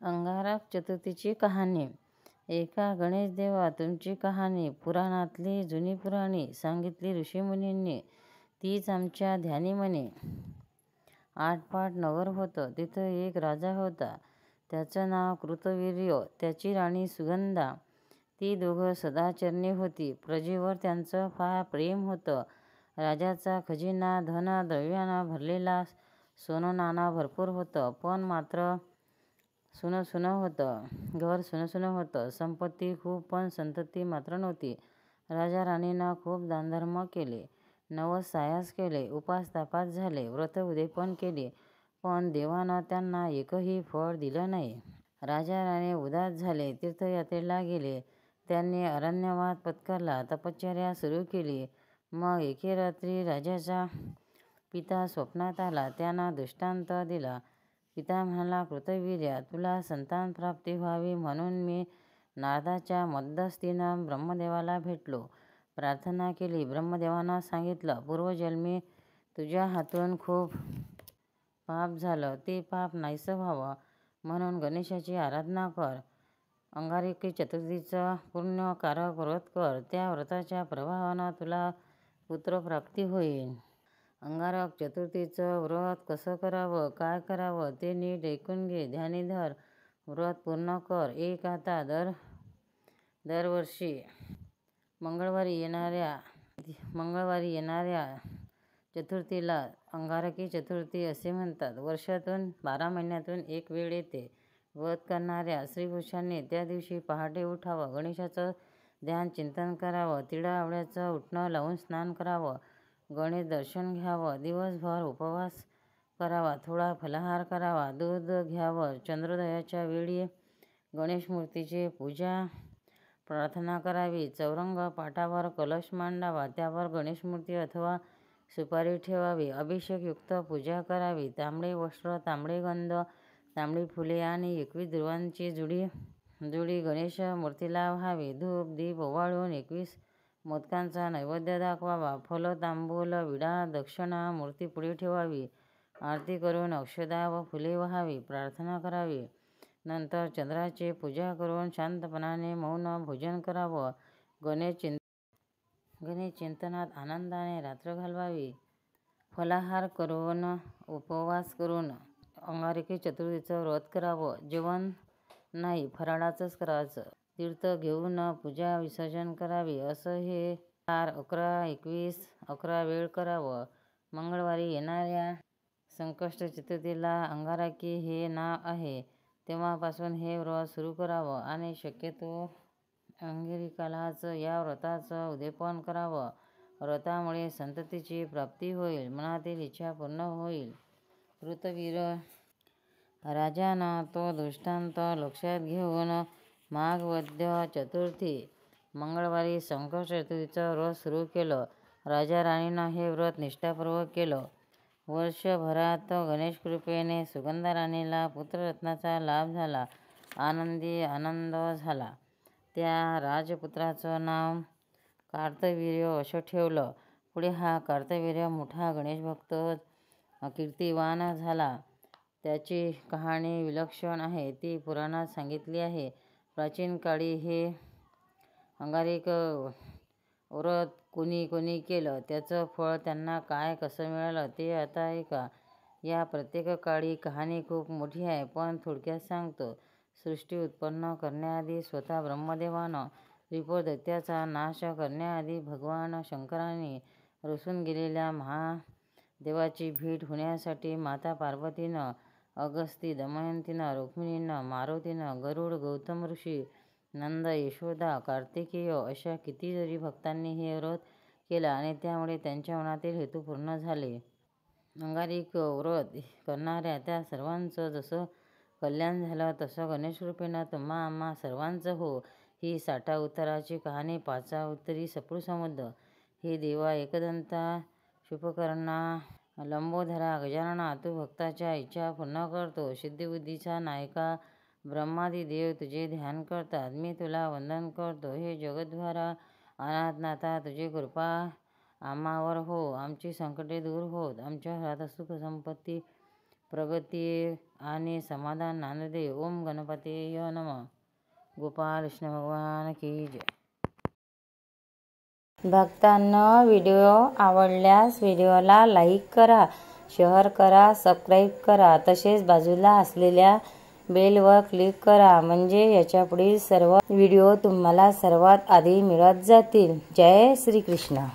अंगारक चतुर्थीची कहाणी. एका गणेश देवा तुमची कहाणी पुराणातली जुनी पुराणी सांगितली ऋषीमुनींनी, तीच आमच्या ध्यानी म्हणे. आटपाट नगर होतं. तिथं एक राजा होता. त्याचं नाव कृतवीर्य, त्याची राणी सुगंधा. ती दोघं सदाचरणी होती. प्रजेवर त्यांचं फार प्रेम होतं. राजाचा खजिना धनद्रव्यानं भरलेला, सोनं-नाणं भरपूर होतं. पण मात्र सुनंसुनं होतं. घर सुनंसुनं होतं. संपत्ती खूप, पण संतती मात्र नव्हती. राजा राणीनं खूप दानधर्म केले, नवस-सायास केले, उपास-तापास झाले, व्रत-उद्यापन केली, पण देवानं त्यांना एकही फळ दिलं नाही. राजा-राणी उदास झाले. तीर्थयात्रेला गेले. त्यांनी अरण्यवास पत्करला, तपश्चर्या सुरू केली. मग एके रात्री राजाचा पिता स्वप्नात आला. त्यानं दृष्टांत दिला. पिता म्हणाला, कृतवीर्या, तुला संतानप्राप्ती व्हावी म्हणून मी नारदाच्या मध्यस्थीनं ब्रह्मदेवाला भेटलो. प्रार्थना केली. ब्रह्मदेवानं सांगितलं, पूर्वजन्मी तुझ्या हातून खूप पाप झालं. ते पाप नाहीसं व्हावं म्हणून गणेशाची आराधना कर. अंगारकी चतुर्थीचं पुण्यकारक व्रत कर. त्या व्रताच्या प्रभावानं तुला पुत्रप्राप्ती होईल. अंगारक चतुर्थीचं व्रत कसं करावं, काय करावं ते नीट ऐकून घे. ध्यानी धर, व्रत पूर्ण कर. एक आता दरवर्षी मंगळवारी येणाऱ्या चतुर्थीला अंगारकी चतुर्थी असे म्हणतात. वर्षातून 12 महिन्यातून एक वेळ येते. व्रत करणाऱ्या स्त्री-पुरुषांनी त्या दिवशी पहाटे उठावं, गणेशाचं ध्यान चिंतन करावं, तिळावळ्याचं उटणं लावून स्नान करावं, गणेश दर्शन घ्यावं, दिवसभर उपवास करावा, थोडा फलाहार करावा, दूध घ्यावं, चंद्रोदयाच्या वेळी गणेशमूर्तीची पूजा प्रार्थना करावी, चौरंग पाटावर कलश मांडावा, त्यावर गणेशमूर्ती अथवा सुपारी ठेवावी, अभिषेकयुक्त पूजा करावी, तांबडे वस्त्र, तांबडे गंध, तांबडी फुले आणि 21 दुर्वांची जुडी गणेश मूर्तीला व्हावी, धूप दीप ओवाळून 21 मोदकांचा नैवेद्य दाखवावा, फल तांबूल विडा दक्षिणा मूर्तीपुढे ठेवावी, आरती करून अक्षदा व फुले व्हावी, प्रार्थना करावी. नंतर चंद्राची पूजा करून शांतपणाने मौन भोजन करावं. गणेश चिंतनात आनंदाने रात्र घालवावी. फलाहार करून उपवास करून अंगारकी चतुर्थीचं व्रत करावं. जेवण नाही, फराळाचंच करायचं. तीर्थ घेऊन पूजा विसर्जन करावी. असं हे 4, 11, 21 11 वेळ करावं. मंगळवारी येणाऱ्या संकष्ट चतुर्थीला अंगारकी हे नाव आहे. तेव्हापासून हे व्रत सुरू करावं आणि शक्यतो अंगिरकालाच या व्रताचं उद्यापन करावं. व्रतामुळे संततीची प्राप्ती होईल, मनातील इच्छा पूर्ण होईल. कृतवीर राजानं तो दृष्टांत लक्षात घेऊन माघवद्य चतुर्थी, मंगळवारी संकष्ट चतुर्थीचं व्रत सुरू केलं. राजा-राणीनं हे व्रत निष्ठापूर्वक केलं. वर्षभरात गणेशकृपेने सुगंधा राणीला पुत्ररत्नाचा लाभ झाला. आनंदी आनंद झाला. त्या राजपुत्राचं नाव कार्तवीर्य असं ठेवलं. पुढे हा कार्तवीर्य मोठा गणेशभक्त कीर्तिवान झाला. त्याची कहाणी विलक्षण आहे. ती पुराणात सांगितली आहे. प्राचीन काळी हे अंगारकी व्रत कोणी कोणी केलं, त्याचं फळ त्यांना काय कसं मिळालं ते आता ऐका. या प्रत्येक काळी कहाणी खूप मोठी आहे, पण थोडक्यात सांगतो. सृष्टी उत्पन्न करण्याआधी स्वतः ब्रह्मदेवानं, त्रिपुर दैत्याचा नाश करण्याआधी भगवान शंकरांनी, रुसून गेलेल्या महादेवाची भेट होण्यासाठी माता पार्वतीनं, अगस्ती, दमयंतीनं, रुक्मिणीनं, मारुतीनं, गरुड, गौतम ऋषी, नंद, यशोदा, कार्तिकेय अशा कितीतरी भक्तांनी हे व्रत केलं आणि त्यामुळे त्यांच्या मनातील हेतू पूर्ण झाले. अंगारकी व्रत करणाऱ्या त्या सर्वांचं जसं कल्याण झालं, तसं गणेशकृपेनं तुम्हा आम्हा सर्वांचं हो. ही 60 उत्तराची कहाणी. 5 उत्तरी सप्तृ समुद्र. हे देवा एकदंता, शूर्पकर्णा, लंबोदरा, गजानना, तू भक्ताच्या इच्छा पूर्ण करतो. सिद्धिबुद्धीचा नायका, ब्रह्मादी देव तुझे ध्यान करतात. मी तुला वंदन करतो. हे जगद्धारा, अनाथनाथा, तुझी कृपा आम्हावर हो. आमची संकटे दूर होत. आमच्या घरात सुख संपत्ती प्रगती आणि समाधान नांदू दे. ओम गणपतीय नमः. गोपाल कृष्ण भगवान की जय. भक्तांनो, व्हिडिओ आवडल्यास व्हिडिओला लाईक करा, शेअर करा, सबस्क्राईब करा. तसेच बाजूला असलेल्या बेलवर क्लिक करा, म्हणजे याच्यापुढील सर्व व्हिडिओ तुम्हाला सर्वात आधी मिळत जातील. जय श्री कृष्ण.